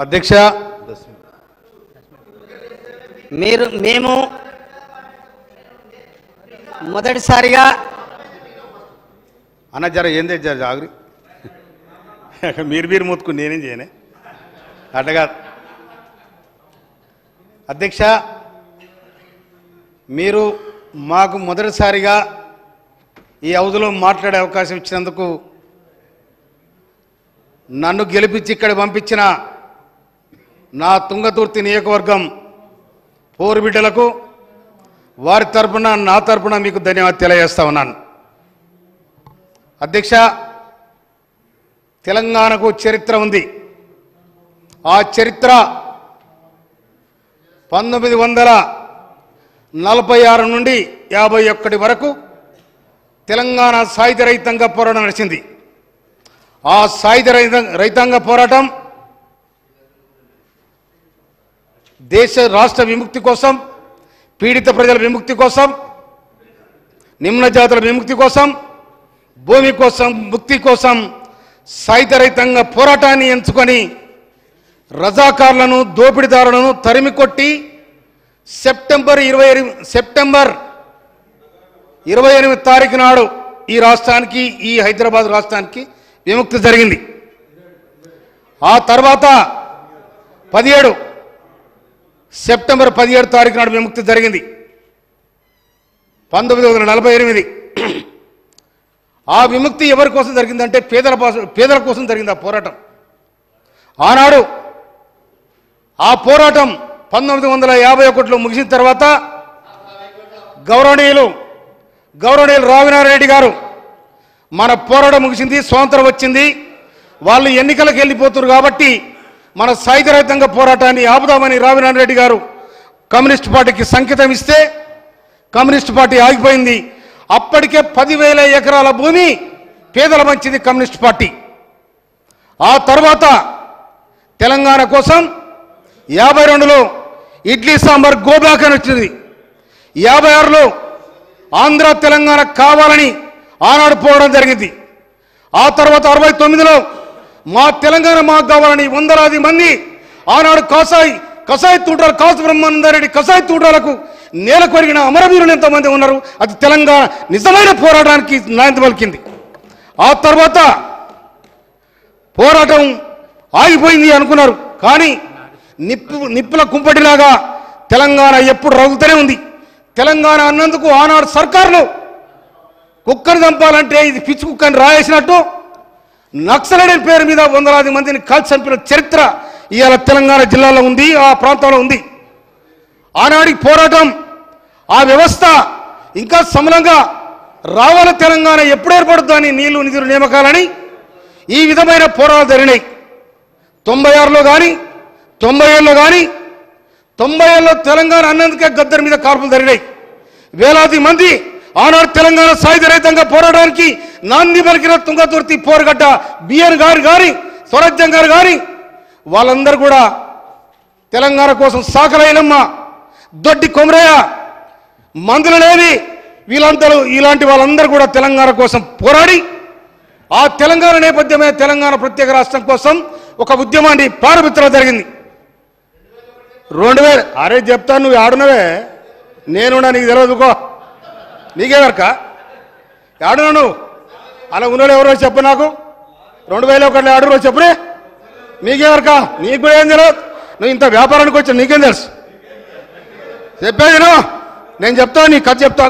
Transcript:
అధ్యక్ష మేము మొదటిసారిగా అన్న జర ఏందే జర జాగ్రి మీరు మూతుకుని నేనేం చేయనే అట్టగా అధ్యక్ష మీరు మాకు మొదటిసారిగా ఈ హౌజ్లో మాట్లాడే అవకాశం ఇచ్చినందుకు నన్ను గెలిపించి ఇక్కడ పంపించిన నా తుంగతుర్తి నియోజకవర్గం పోరు బిడ్డలకు వారి తరపున నా తరపున మీకు ధన్యవాదాలు తెలియజేస్తా ఉన్నాను. అధ్యక్ష, తెలంగాణకు చరిత్ర ఉంది. ఆ చరిత్ర 1946 నుండి 51 వరకు తెలంగాణ సాయుధ రైతాంగ పోరాటం నడిచింది. ఆ సాయుధ రైతాంగ పోరాటం దేశ రాష్ట్ర విముక్తి కోసం, పీడిత ప్రజల విముక్తి కోసం, నిమ్న జాతుల విముక్తి కోసం, భూమి కోసం, ముక్తి కోసం సాయుధ రైతాంగ పోరాటాన్ని ఎంచుకొని రజాకార్లను, దోపిడీదారులను తరిమి కొట్టి సెప్టెంబర్ 28 తారీఖు నాడు ఈ రాష్ట్రానికి, ఈ హైదరాబాద్ రాష్ట్రానికి విముక్తి జరిగింది. ఆ తర్వాత సెప్టెంబర్ 17 తారీఖు నాడు విముక్తి జరిగింది 1948. ఆ విముక్తి ఎవరి కోసం జరిగిందంటే పేదల కోసం జరిగింది ఆ పోరాటం. ఆనాడు ఆ పోరాటం 1951లో ముగిసిన తర్వాత గౌరవనీయులు రావినారెడ్డి గారు మన పోరాటం ముగిసింది, స్వాతంత్రం వచ్చింది, వాళ్ళు ఎన్నికలకు వెళ్ళిపోతున్నారు కాబట్టి మన సాయుధ రైతాంగ పోరాటాన్ని ఆపుదామని రావినారెడ్డి గారు కమ్యూనిస్ట్ పార్టీకి సంకేతం ఇస్తే కమ్యూనిస్ట్ పార్టీ ఆగిపోయింది. అప్పటికే 10,000 ఎకరాల భూమి పేదల మంచిది కమ్యూనిస్ట్ పార్టీ. ఆ తర్వాత తెలంగాణ కోసం 52లో ఇడ్లీ సాంబార్ గోబ్యాక్ అని వచ్చింది. 56లో ఆంధ్ర తెలంగాణ కావాలని ఆనాడు పోవడం జరిగింది. ఆ తర్వాత 69లో మా తెలంగాణ మాకు కావాలని వందలాది మంది ఆనాడు కసాయి తూటాలు కాసు బ్రహ్మానందరెడ్డి కసాయి తూటాలకు నేల కొరిగిన అమరవీరులు ఎంతోమంది ఉన్నారు. అది తెలంగాణ నిజమైన పోరాటానికి నాంది పలికింది. ఆ తర్వాత పోరాటం ఆగిపోయింది అనుకున్నారు, కానీ నిప్పుల కుంపటిలాగా తెలంగాణ ఎప్పుడు రగులుతూనే ఉంది. తెలంగాణ అన్నందుకు ఆనాడు సర్కారులు కుక్కను చంపాలంటే ఇది పిచ్చి కుక్కని రాయేసినట్టు నక్సలైట్ పేరు మీద వందలాది మందిని కాల్చి చంపిన చరిత్ర ఇవాళ తెలంగాణ జిల్లాలో ఉంది, ఆ ప్రాంతంలో ఉంది. ఆనాడి పోరాటం, ఆ వ్యవస్థ ఇంకా సమలంగా రావాల తెలంగాణ ఎప్పుడు ఏర్పడుతుందని నీళ్లు నిధులు నియామకాలని ఈ విధమైన పోరాటాలు జరిగినాయి. 96లో కానీ 97లో కానీ 90లో తెలంగాణ అన్నందుకే గద్దర్ మీద కాల్పులు జరిగినాయి. వేలాది మంది ఆనాడు తెలంగాణ సాయుధ రైతాంగ పోరాటానికి నాంది పలికిన తుంగతుర్తి పోరుగడ్డ బిఎన్ గారు కానీ స్వరాజ్యం గారు కానీ వాళ్ళందరూ కూడా తెలంగాణ కోసం సాకలైలమ్మ, దొడ్డి కొమరయ్య, మందులనేవి వీళ్ళందరూ ఇలాంటి వాళ్ళందరూ కూడా తెలంగాణ కోసం పోరాడి ఆ తెలంగాణ నేపథ్యమే తెలంగాణ ప్రత్యేక రాష్ట్రం కోసం ఒక ఉద్యమాన్ని ప్రారంభించడం జరిగింది. 2000 అరే చెప్తాను, నువ్వు ఆడునవే నేనున్నా, నీకు తెలియదుకో, నీకేవరక ఆడునా నువ్వు అలా ఉన్నోళ్ళు ఎవరో చెప్పు నాకు. 2001 ఆడురో చెప్పురే, నీకేవరక, నీకు కూడా ఏం తెలియదు. నువ్వు ఇంత వ్యాపారానికి వచ్చా, నీకేం తెలుసు? చెప్పేది నేను చెప్తాను, నీ కథ చెప్తా.